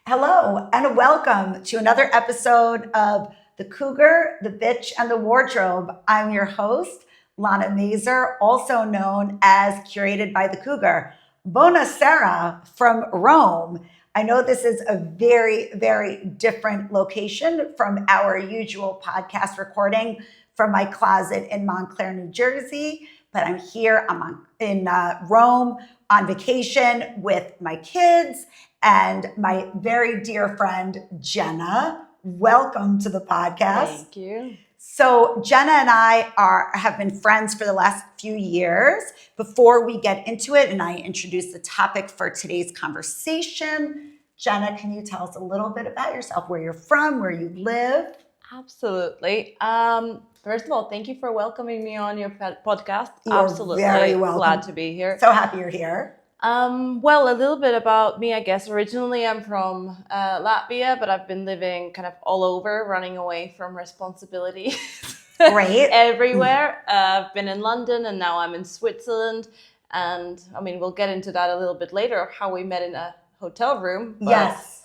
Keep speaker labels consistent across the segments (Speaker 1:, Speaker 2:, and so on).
Speaker 1: Hello, and welcome to another episode of The Cougar, the Bitch, and the Wardrobe. I'm your host, Lana, also known as Curated by the Cougar. Buonasera from Rome. I know this is a very, very different location from our usual podcast recording from my closet in Montclair, New Jersey, but I'm here. in Rome on vacation with my kids and my very dear friend, Jenna. Welcome to the podcast.
Speaker 2: Thank you.
Speaker 1: So Jenna and I have been friends for the last few years. Before we get into it and I introduce the topic for today's conversation, Jenna, can you tell us a little bit about yourself, where you're from, where you live?
Speaker 2: Absolutely. First of all, thank you for welcoming me on your podcast.
Speaker 1: You're
Speaker 2: Absolutely
Speaker 1: very welcome.
Speaker 2: Glad to be here.
Speaker 1: So happy you're here.
Speaker 2: Well, a little bit about me, I guess. Originally, I'm from Latvia, but I've been living kind of all over, running away from responsibility.
Speaker 1: Great.
Speaker 2: Everywhere. I've been in London and now I'm in Switzerland. And I mean, we'll get into that a little bit later, how we met in a hotel room.
Speaker 1: Yes.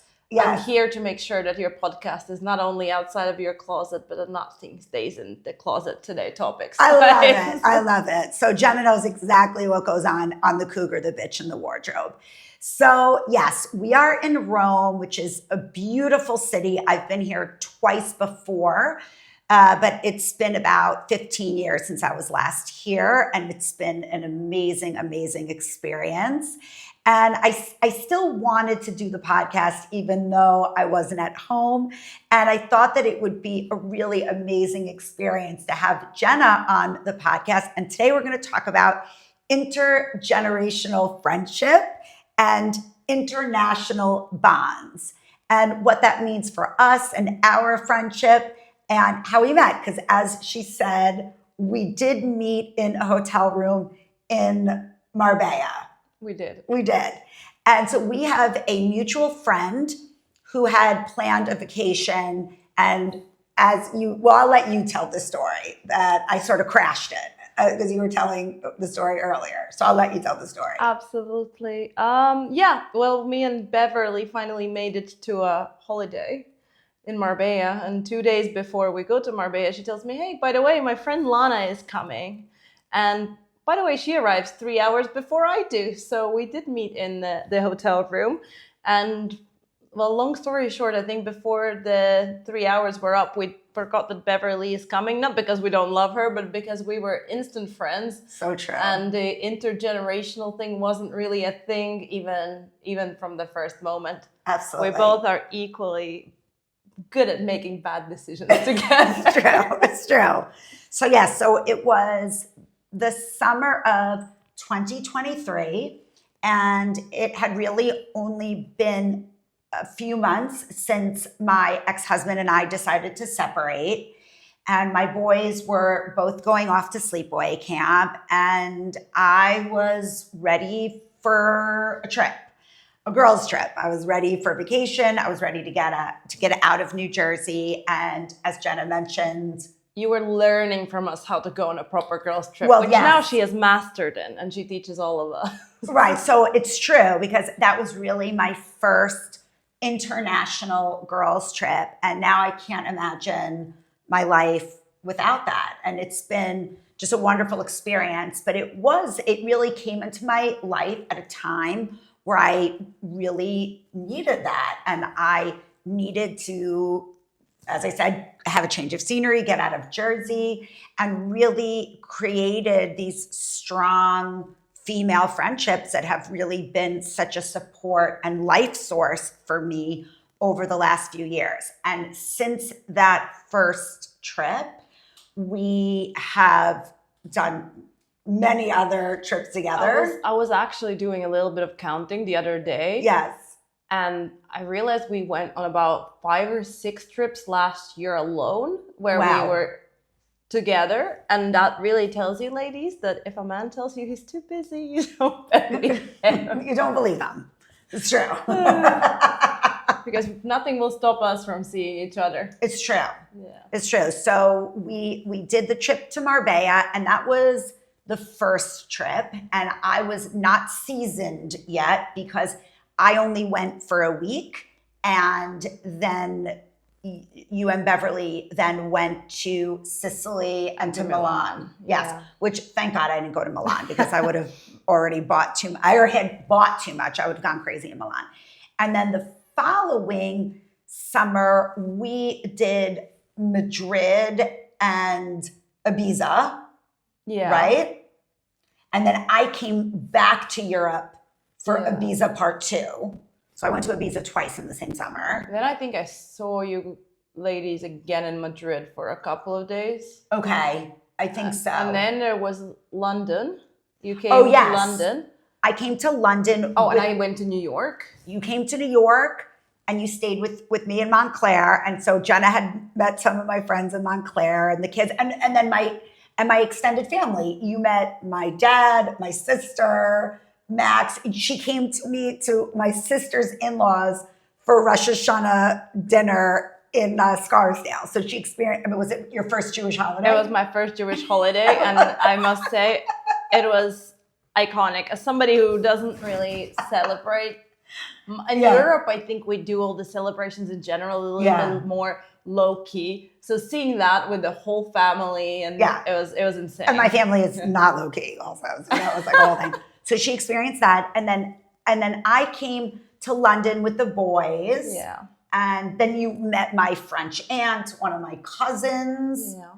Speaker 2: I'm here to make sure that your podcast is not only outside of your closet, but that nothing stays in the closet today topics.
Speaker 1: I love it. I love it. So Jenna knows exactly what goes on The Cougar, the Bitch, and the Wardrobe. So yes, we are in Rome, which is a beautiful city. I've been here twice before, but it's been about 15 years since I was last here. And it's been an amazing, amazing experience. And I still wanted to do the podcast, even though I wasn't at home. And I thought that it would be a really amazing experience to have Jenna on the podcast. And today we're going to talk about intergenerational friendship and international bonds and what that means for us and our friendship and how we met. Because as she said, we did meet in a hotel room in Marbella.
Speaker 2: We did.
Speaker 1: And so we have a mutual friend who had planned a vacation. And I'll let you tell the story that I sort of crashed it because you were telling the story earlier. So I'll let you tell the story.
Speaker 2: Absolutely. Well, me and Beverly finally made it to a holiday in Marbella. And 2 days before we go to Marbella, she tells me, hey, by the way, my friend Lana is coming. And by the way, she arrives 3 hours before I do. So we did meet in the hotel room. And well, long story short, I think before the 3 hours were up, we forgot that Beverly is coming. Not because we don't love her, but because we were instant friends.
Speaker 1: So true.
Speaker 2: And the intergenerational thing wasn't really a thing, even from the first moment.
Speaker 1: Absolutely.
Speaker 2: We both are equally good at making bad decisions together.
Speaker 1: It's true. So so it was the summer of 2023, and it had really only been a few months since my ex-husband and I decided to separate, and my boys were both going off to sleepaway camp, and I was ready for a trip, a girls' trip. I was ready for vacation. I was ready to get out of New Jersey, and as Jenna mentioned,
Speaker 2: you were learning from us how to go on a proper girls' trip,
Speaker 1: which
Speaker 2: now she has mastered in, and she teaches all of us.
Speaker 1: Right. So it's true, because that was really my first international girls' trip. And now I can't imagine my life without that. And it's been just a wonderful experience. But it really came into my life at a time where I really needed that. And I needed to, as I said, have a change of scenery, get out of Jersey, and really created these strong female friendships that have really been such a support and life source for me over the last few years. And since that first trip, we have done many other trips together.
Speaker 2: I was actually doing a little bit of counting the other day.
Speaker 1: Yes.
Speaker 2: And I realized we went on about 5 or 6 trips last year alone where we were together. And that really tells you, ladies, that if a man tells you he's too busy, you don't believe him.
Speaker 1: You don't believe him. It's true.
Speaker 2: Because nothing will stop us from seeing each other.
Speaker 1: It's true.
Speaker 2: Yeah.
Speaker 1: It's true. So we did the trip to Marbella, and that was the first trip, and I was not seasoned yet because I only went for a week, and then you and Beverly then went to Sicily and to Milan. Yes,
Speaker 2: Yeah.
Speaker 1: which thank God I didn't go to Milan because I would have already bought too much. I already had bought too much. I would have gone crazy in Milan. And then the following summer, we did Madrid and Ibiza,
Speaker 2: Yeah.
Speaker 1: right? And then I came back to Europe for
Speaker 2: Yeah.
Speaker 1: Ibiza part 2. So I went to Ibiza twice in the same summer.
Speaker 2: Then I think I saw you ladies again in Madrid for a couple of days.
Speaker 1: Okay, I think so.
Speaker 2: And then there was London. You came
Speaker 1: Oh,
Speaker 2: to
Speaker 1: yes.
Speaker 2: London.
Speaker 1: I came to London.
Speaker 2: Oh, and I went to New York.
Speaker 1: You came to New York and you stayed with me in Montclair. And so Jenna had met some of my friends in Montclair and the kids and then my extended family. You met my dad, my sister, Max. She came to my sister's in-laws for Rosh Hashanah dinner in Scarsdale. So she experienced, was it your first Jewish holiday?
Speaker 2: It was my first Jewish holiday. And I must say, it was iconic. As somebody who doesn't really celebrate, in Europe, I think we do all the celebrations in general a little bit more low key. So seeing that with the whole family, and it was insane.
Speaker 1: And my family is not low key also. So that was like a whole thing. So she experienced that. And then I came to London with the boys.
Speaker 2: Yeah.
Speaker 1: And then you met my French aunt, one of my cousins.
Speaker 2: Yeah.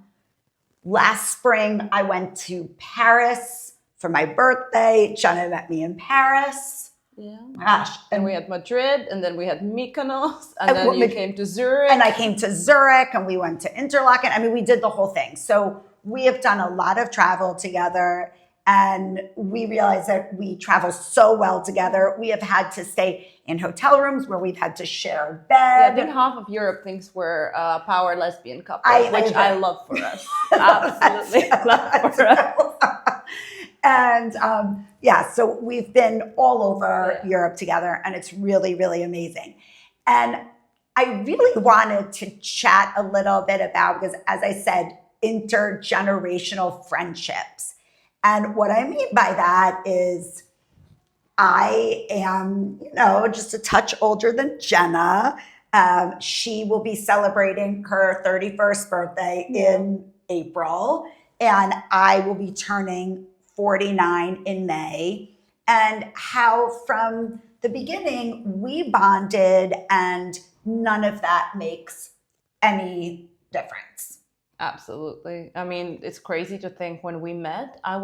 Speaker 1: Last spring, I went to Paris for my birthday. Jenna met me in Paris.
Speaker 2: Yeah.
Speaker 1: Gosh.
Speaker 2: And we had Madrid, and then we had Mykonos, and then you came to Zurich.
Speaker 1: And I came to Zurich, and we went to Interlaken. I mean, we did the whole thing. So we have done a lot of travel together, and we realize that we travel so well together. We have had to stay in hotel rooms where we've had to share a bed.
Speaker 2: Yeah, I think half of Europe thinks we're a power lesbian couple, which I love for us. Absolutely love for us.
Speaker 1: And so we've been all over Europe together, and it's really, really amazing. And I really wanted to chat a little bit about, because as I said, intergenerational friendships. And what I mean by that is I am, just a touch older than Jenna. She will be celebrating her 31st birthday in April, and I will be turning 49 in May. And how from the beginning we bonded, and none of that makes any difference.
Speaker 2: Absolutely. I mean, it's crazy to think when we met, I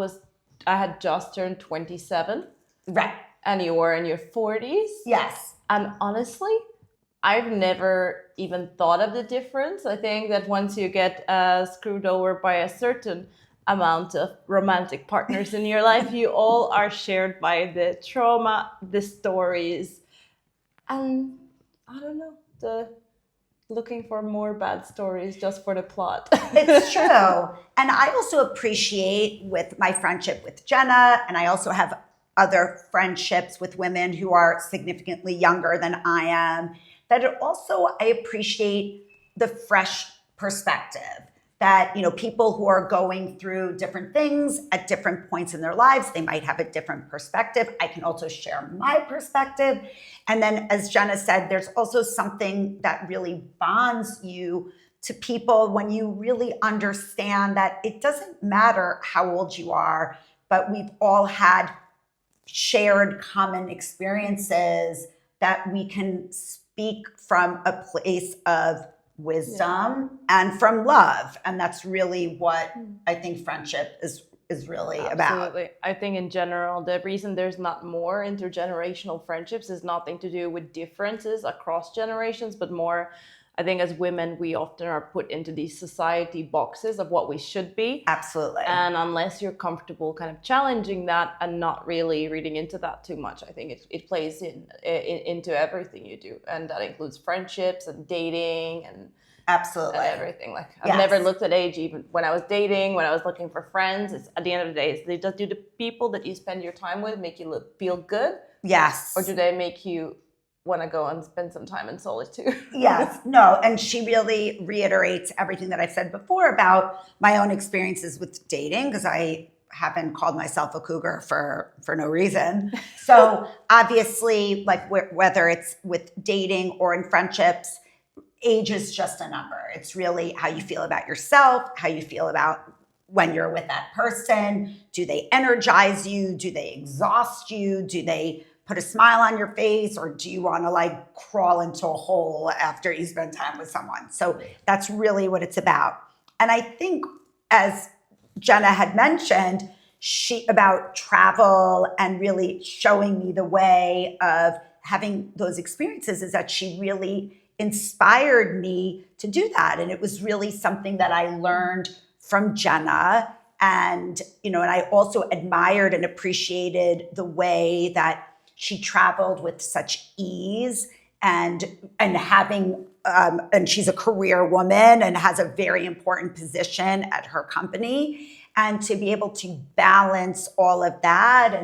Speaker 2: had just turned 27.
Speaker 1: Right.
Speaker 2: And you were in your 40s.
Speaker 1: Yes.
Speaker 2: And honestly, I've never even thought of the difference. I think that once you get screwed over by a certain amount of romantic partners in your life, you all are shared by the trauma, the stories, and I don't know, the looking for more bad stories just for the plot.
Speaker 1: It's true. And I also appreciate with my friendship with Jenna, and I also have other friendships with women who are significantly younger than I am, that I appreciate the fresh perspective. That, people who are going through different things at different points in their lives, they might have a different perspective. I can also share my perspective. And then, as Jenna said, there's also something that really bonds you to people when you really understand that it doesn't matter how old you are, but we've all had shared common experiences that we can speak from a place of wisdom and from love. And that's really what I think friendship is really about.
Speaker 2: Absolutely. I think in general, the reason there's not more intergenerational friendships is nothing to do with differences across generations, but more, I think as women, we often are put into these society boxes of what we should be.
Speaker 1: Absolutely.
Speaker 2: And unless you're comfortable kind of challenging that and not really reading into that too much, I think it plays into everything you do. And that includes friendships and dating and
Speaker 1: absolutely
Speaker 2: and everything. Like I've never looked at age, even when I was dating, when I was looking for friends. It's at the end of the day, do the people that you spend your time with make you feel good?
Speaker 1: Yes.
Speaker 2: Or do they make you want to go and spend some time in solitude?
Speaker 1: Yes. No. And she really reiterates everything that I've said before about my own experiences with dating, because I haven't called myself a cougar for no reason. So obviously, like whether it's with dating or in friendships, age is just a number. It's really how you feel about yourself, how you feel about when you're with that person. Do they energize you? Do they exhaust you? Do they put a smile on your face, or do you want to like crawl into a hole after you spend time with someone? So that's really what it's about. And I think, as Jenna had mentioned, about travel and really showing me the way of having those experiences, is that she really inspired me to do that. And it was really something that I learned from Jenna. And, and I also admired and appreciated the way that she traveled with such ease, and having and she's a career woman and has a very important position at her company, and to be able to balance all of that,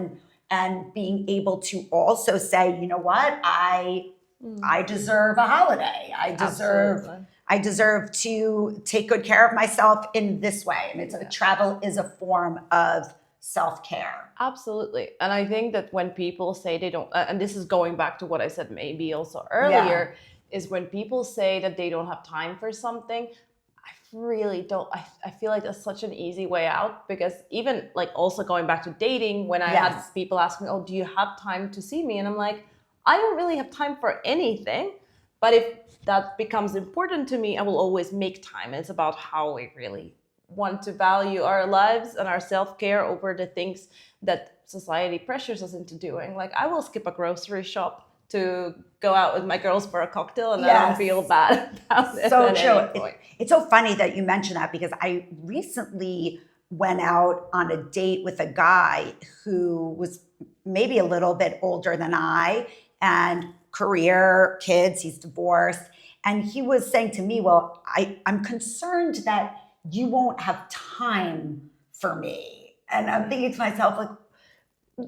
Speaker 1: and being able to also say, you know what, I deserve a holiday. I deserve to take good care of myself in this way. And travel is a form of self-care.
Speaker 2: Absolutely. And I think that when people say they don't, and this is going back to what I said maybe also earlier, is when people say that they don't have time for something, I really don't. I feel like that's such an easy way out, because even like also going back to dating, when I had people ask me, oh, do you have time to see me? And I'm like, I don't really have time for anything. But if that becomes important to me, I will always make time. It's about how we really want to value our lives and our self-care over the things that society pressures us into doing. Like, I will skip a grocery shop to go out with my girls for a cocktail, and I don't feel bad about it.
Speaker 1: So true. It's so funny that you mentioned that, because I recently went out on a date with a guy who was maybe a little bit older than I, and career, kids, he's divorced. And he was saying to me, well, I'm concerned that you won't have time for me. And I'm thinking to myself, like,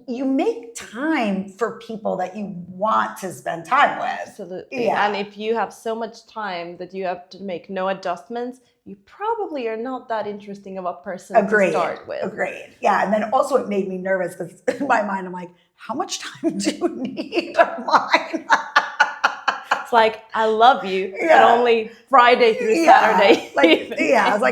Speaker 1: you make time for people that you want to spend time with.
Speaker 2: Absolutely. Yeah. And if you have so much time that you have to make no adjustments, you probably are not that interesting of a person to start with.
Speaker 1: Agreed. Yeah. And then also it made me nervous, because in my mind, I'm like, how much time do you need of mine?
Speaker 2: It's like, I love you, but only Friday through Saturday.
Speaker 1: I was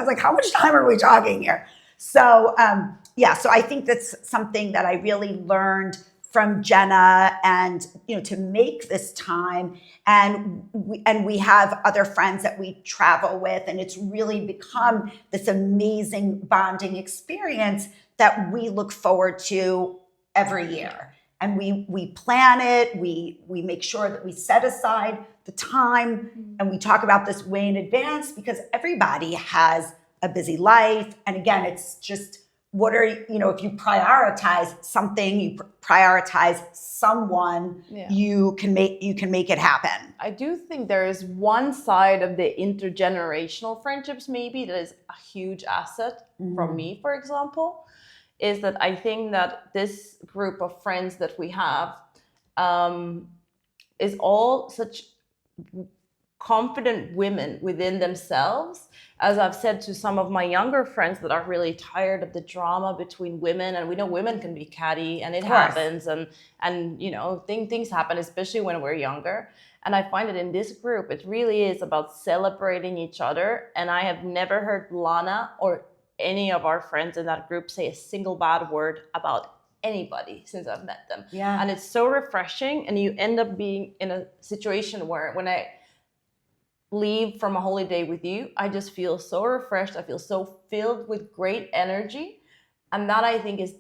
Speaker 1: like, how much time are we talking here? So, so I think that's something that I really learned from Jenna, and, to make this time. And we have other friends that we travel with, and it's really become this amazing bonding experience that we look forward to every year. And we plan it, we make sure that we set aside the time, and we talk about this way in advance, because everybody has a busy life. And again, it's just, if you prioritize something, you prioritize someone, you can make it happen.
Speaker 2: I do think there is one side of the intergenerational friendships maybe that is a huge asset for me, for example, is that I think that this group of friends that we have is all such confident women within themselves. As I've said to some of my younger friends that are really tired of the drama between women, and we know women can be catty, and it happens, and things happen, especially when we're younger. And I find that in this group, it really is about celebrating each other. And I have never heard Lana or any of our friends in that group say a single bad word about anybody since I've met them.
Speaker 1: Yeah.
Speaker 2: And it's so refreshing. And you end up being in a situation where when I leave from a holiday with you, I just feel so refreshed. I feel so filled with great energy. And that, I think, is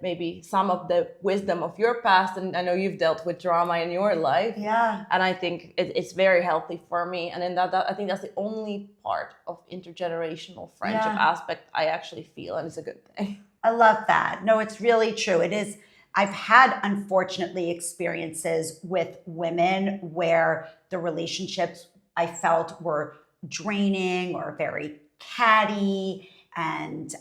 Speaker 2: maybe some of the wisdom of your past. And I know you've dealt with drama in your life.
Speaker 1: Yeah.
Speaker 2: And I think it's very healthy for me. And in that I think that's the only part of intergenerational friendship aspect I actually feel. And it's a good thing.
Speaker 1: I love that. No, it's really true. It is. I've had, unfortunately, experiences with women where the relationships I felt were draining or very catty. And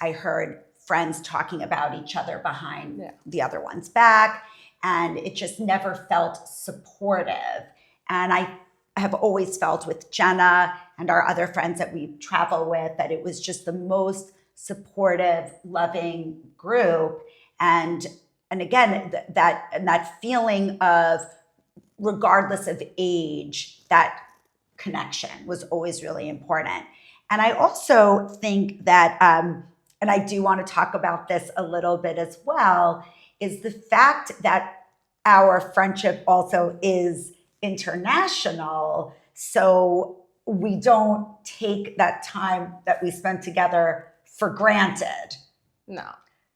Speaker 1: I heard friends talking about each other behind the other one's back. And it just never felt supportive. And I have always felt with Jenna and our other friends that we travel with that it was just the most supportive, loving group. And again, that feeling of, regardless of age, that connection was always really important. And I also think that, and I do want to talk about this a little bit as well, is the fact that our friendship also is international. So we don't take that time that we spend together for granted.
Speaker 2: No.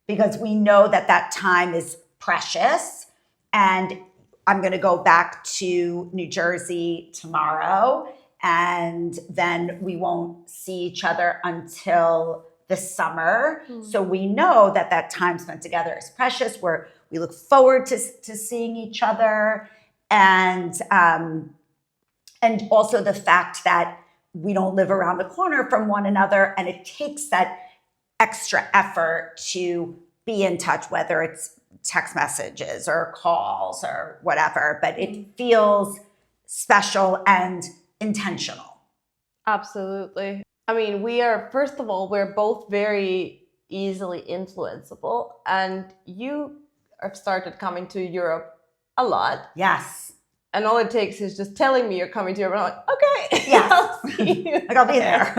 Speaker 1: Because we know that time is precious. And I'm going to go back to New Jersey tomorrow, and then we won't see each other until the summer. So we know that time spent together is precious, where we look forward to seeing each other. And also the fact that we don't live around the corner from one another, and it takes that extra effort to be in touch, whether it's text messages or calls or whatever, but it feels special and intentional.
Speaker 2: Absolutely. I mean, first of all, we're both very easily influenceable, and you have started coming to Europe a lot.
Speaker 1: Yes.
Speaker 2: And all it takes is just telling me you're coming to Europe. And I'm like, okay,
Speaker 1: yes.
Speaker 2: I'll see you.
Speaker 1: Like, I'll be there.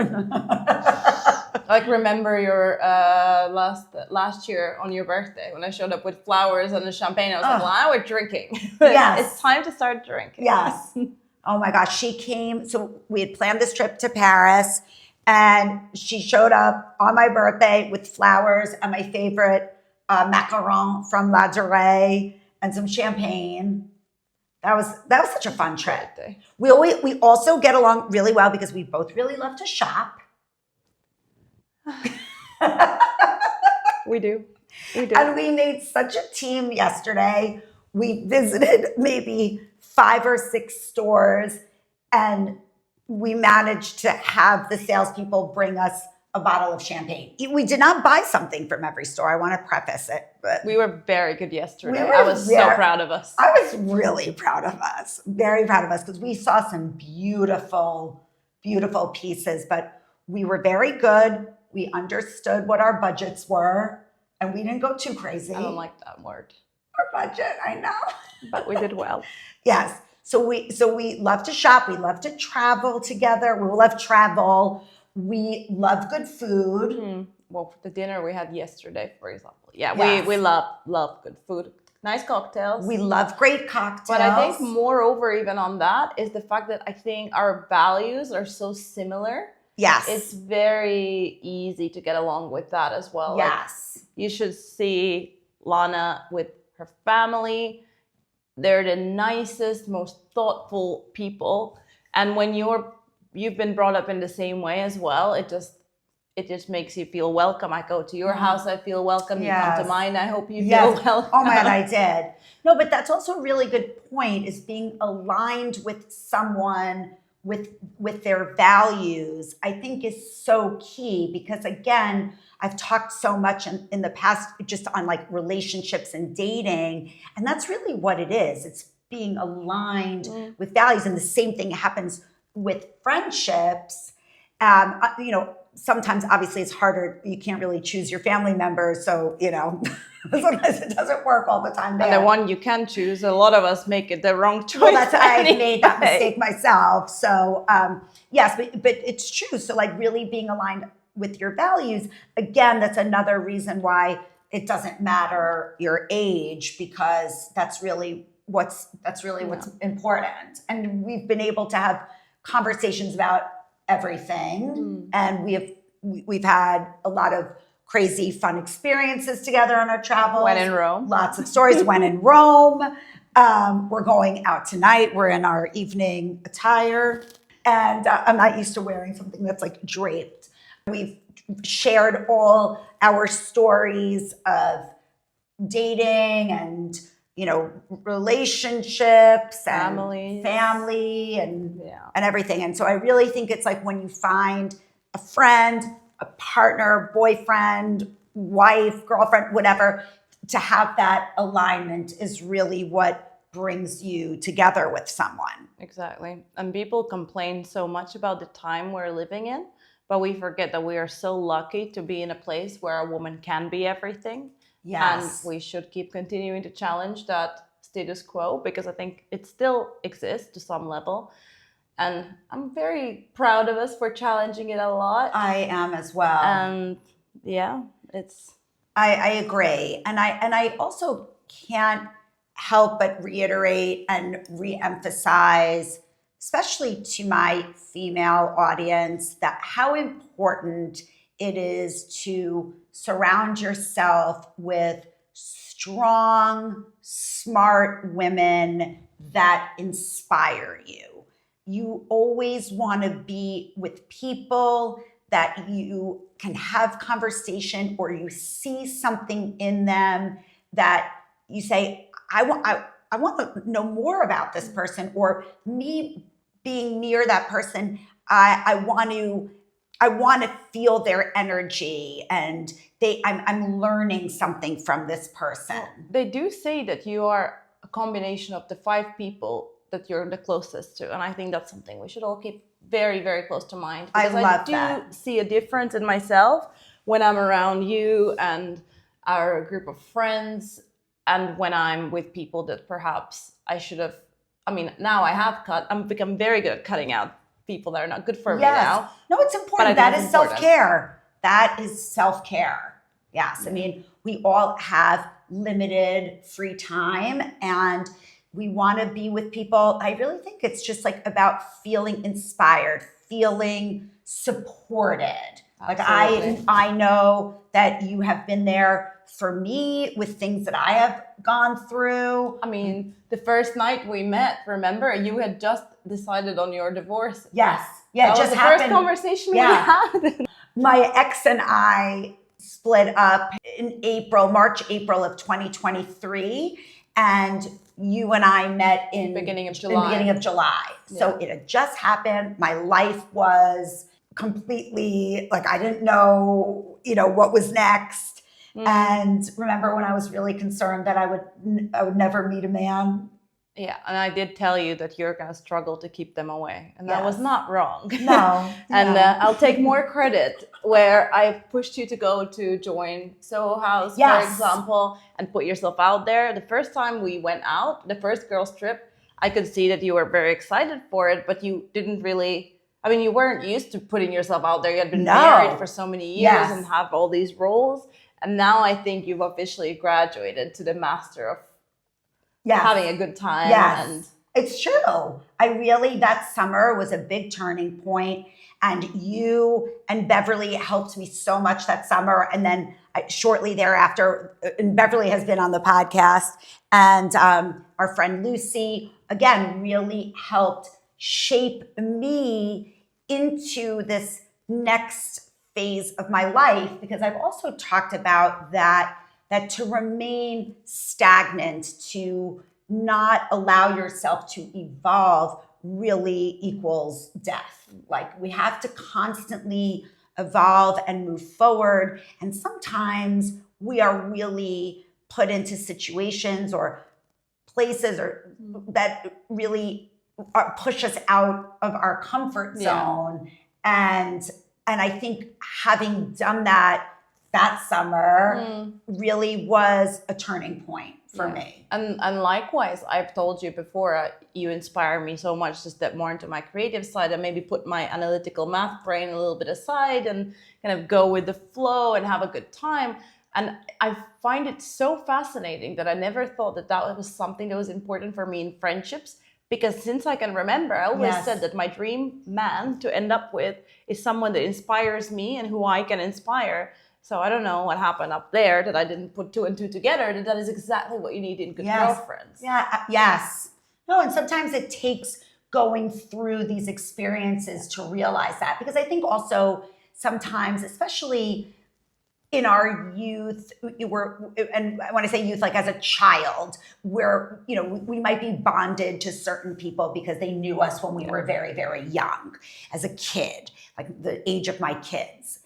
Speaker 2: Like, remember your last year on your birthday when I showed up with flowers and the champagne. I was like, well, now we're drinking.
Speaker 1: Yes.
Speaker 2: It's time to start drinking.
Speaker 1: Yes. Oh my gosh. She came. So we had planned this trip to Paris, and she showed up on my birthday with flowers and my favorite macaron from La Durée and some champagne. That was such a fun trip. We also get along really well because we both really love to shop.
Speaker 2: We do.
Speaker 1: And we made such a team yesterday. We visited maybe 5 or 6 stores, and we managed to have the salespeople bring us a bottle of champagne. We did not buy something from every store. I want to preface it, but
Speaker 2: we were very good yesterday. I was so proud of us.
Speaker 1: I was really proud of us, very proud of us, because we saw some beautiful, beautiful pieces, but we were very good. We understood what our budgets were, and we didn't go too crazy.
Speaker 2: I don't like that word.
Speaker 1: Our budget, I know.
Speaker 2: But we did well.
Speaker 1: Yes. So we love to shop. We love to travel together. We love travel. We love good food.
Speaker 2: Well, for the dinner we had yesterday, for example. Yeah,
Speaker 1: yes.
Speaker 2: we love good food. Nice cocktails.
Speaker 1: We love great cocktails.
Speaker 2: But I think moreover, even on that, is the fact that I think our values are so similar.
Speaker 1: Yes.
Speaker 2: It's very easy to get along with that as well.
Speaker 1: Yes.
Speaker 2: Like, you should see Lana with her family. They're the nicest, most thoughtful people. And when you've been brought up in the same way as well, it just makes you feel welcome. I go to your house, I feel welcome.
Speaker 1: Yes.
Speaker 2: You come to mine, I hope you
Speaker 1: yes.
Speaker 2: feel welcome.
Speaker 1: Oh my God, I did. No, but that's also a really good point, is being aligned with someone with their values, I think is so key, because again, I've talked so much in the past just on like relationships and dating, and that's really what it is. It's being aligned with values, and the same thing happens with friendships. Sometimes obviously it's harder. You can't really choose your family members. So, sometimes it doesn't work all the time there.
Speaker 2: And the one you can choose, a lot of us make it the wrong choice.
Speaker 1: Well, I've made that mistake myself. So, yes, but it's true. So like really being aligned with your values, again, that's another reason why it doesn't matter your age, because that's really what's important. And we've been able to have conversations about everything, and we've had a lot of crazy fun experiences together on our travels.
Speaker 2: When in Rome.
Speaker 1: Lots of stories. When in Rome. We're going out tonight. We're in our evening attire, and I'm not used to wearing something that's like draped. We've shared all our stories of dating and relationships and family and everything. And so I really think it's like when you find a friend, a partner, boyfriend, wife, girlfriend, whatever, to have that alignment is really what brings you together with someone.
Speaker 2: Exactly. And people complain so much about the time we're living in, but we forget that we are so lucky to be in a place where a woman can be everything.
Speaker 1: Yes.
Speaker 2: And we should keep continuing to challenge that status quo, because I think it still exists to some level. And I'm very proud of us for challenging it a lot.
Speaker 1: I am as well.
Speaker 2: And yeah, it's...
Speaker 1: I agree. And I also can't help but reiterate and reemphasize, especially to my female audience, that how important it is to surround yourself with strong, smart women that inspire you. You always want to be with people that you can have conversation, or you see something in them that you say, I want to know more about this person, or me being near that person, I want to feel their energy, and I'm learning something from this person.
Speaker 2: They do say that you are a combination of the 5 people that you're the closest to, and I think that's something we should all keep very, very close to mind.
Speaker 1: Because I
Speaker 2: do
Speaker 1: that.
Speaker 2: see a difference in myself when I'm around you and our group of friends, and when I'm with people that perhaps I should have. I mean, now I have I'm become very good at cutting out people that are not good for me now.
Speaker 1: No, it's important. That is self-care. That is self-care. Yes. I mean, we all have limited free time, and we want to be with people. I really think it's just like about feeling inspired, feeling supported.
Speaker 2: Absolutely.
Speaker 1: Like I know that you have been there for me with things that I have gone through.
Speaker 2: I mean, the first night we met, remember, you had just decided on your divorce.
Speaker 1: Yes. Yeah,
Speaker 2: that
Speaker 1: it just
Speaker 2: was the
Speaker 1: happened.
Speaker 2: First conversation we had.
Speaker 1: My ex and I split up in March, April of 2023. And you and I met in
Speaker 2: beginning of July.
Speaker 1: Yeah. So it had just happened. My life was completely like, I didn't know, what was next. And remember when I was really concerned that I would never meet a man.
Speaker 2: Yeah, and I did tell you that you're going to struggle to keep them away. And that was not wrong.
Speaker 1: No.
Speaker 2: And I'll take more credit where I pushed you to go to join Soho House, for example, and put yourself out there. The first time we went out, the first girls' trip, I could see that you were very excited for it, but you didn't really... I mean, you weren't used to putting yourself out there. You had been married for so many years and have all these roles. And now I think you've officially graduated to the master of having a good time.
Speaker 1: Yes.
Speaker 2: And
Speaker 1: it's true. That summer was a big turning point, and you and Beverly helped me so much that summer. And then shortly thereafter, and Beverly has been on the podcast, and our friend Lucy, again, really helped shape me into this next phase of my life, because I've also talked about that to remain stagnant, to not allow yourself to evolve, really equals death. Like, we have to constantly evolve and move forward. And sometimes we are really put into situations or places that really push us out of our comfort zone. And I think having done that summer really was a turning point for me.
Speaker 2: And likewise, I've told you before, you inspire me so much to step more into my creative side and maybe put my analytical math brain a little bit aside and kind of go with the flow and have a good time. And I find it so fascinating that I never thought that was something that was important for me in friendships. Because since I can remember, I always said that my dream man to end up with is someone that inspires me and who I can inspire. So I don't know what happened up there that I didn't put 2 and 2 together. That is exactly what you need in good girlfriends.
Speaker 1: Yeah. Yes. No, and sometimes it takes going through these experiences to realize that. Because I think also sometimes, especially in our youth, and when I say youth, like as a child, where, we might be bonded to certain people because they knew us when we were very, very young, as a kid, like the age of my kids.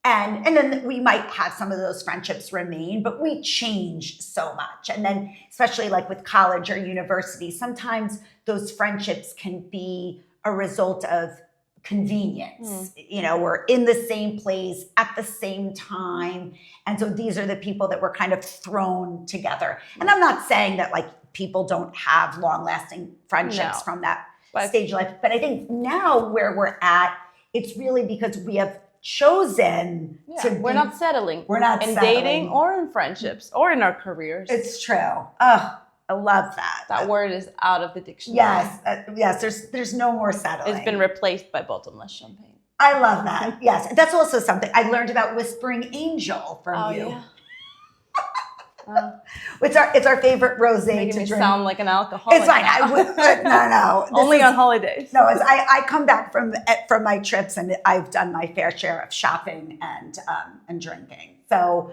Speaker 1: And then we might have some of those friendships remain, but we change so much. And then especially like with college or university, sometimes those friendships can be a result of convenience. You know, we're in the same place at the same time. And so these are the people that were kind of thrown together. And I'm not saying that like people don't have long lasting friendships from that stage of life. But I think now where we're at, it's really because we have chosen to
Speaker 2: we're not settling.
Speaker 1: We're not
Speaker 2: in
Speaker 1: settling.
Speaker 2: Dating or in friendships or in our careers.
Speaker 1: It's true. Oh, I love that.
Speaker 2: That word is out of the dictionary.
Speaker 1: Yes. There's no more settling.
Speaker 2: It's been replaced by bottomless champagne.
Speaker 1: I love that. Yes, that's also something I learned about Whispering Angel from you.
Speaker 2: Yeah.
Speaker 1: It's our favorite rosé to drink.
Speaker 2: Sound like an alcoholic.
Speaker 1: It's fine. No.
Speaker 2: Only on holidays.
Speaker 1: No, I come back from my trips and I've done my fair share of shopping and drinking. So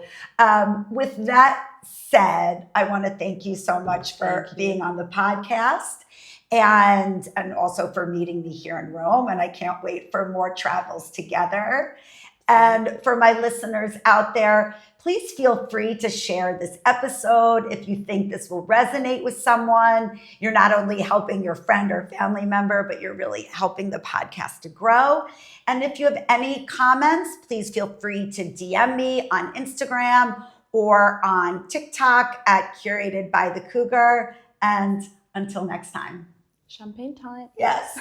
Speaker 1: with that said, I want to thank you so much for being on the podcast and also for meeting me here in Rome. And I can't wait for more travels together. And for my listeners out there, please feel free to share this episode if you think this will resonate with someone. You're not only helping your friend or family member, but you're really helping the podcast to grow. And if you have any comments, please feel free to DM me on Instagram or on TikTok at Curated by the Cougar. And until next time.
Speaker 2: Champagne time.
Speaker 1: Yes.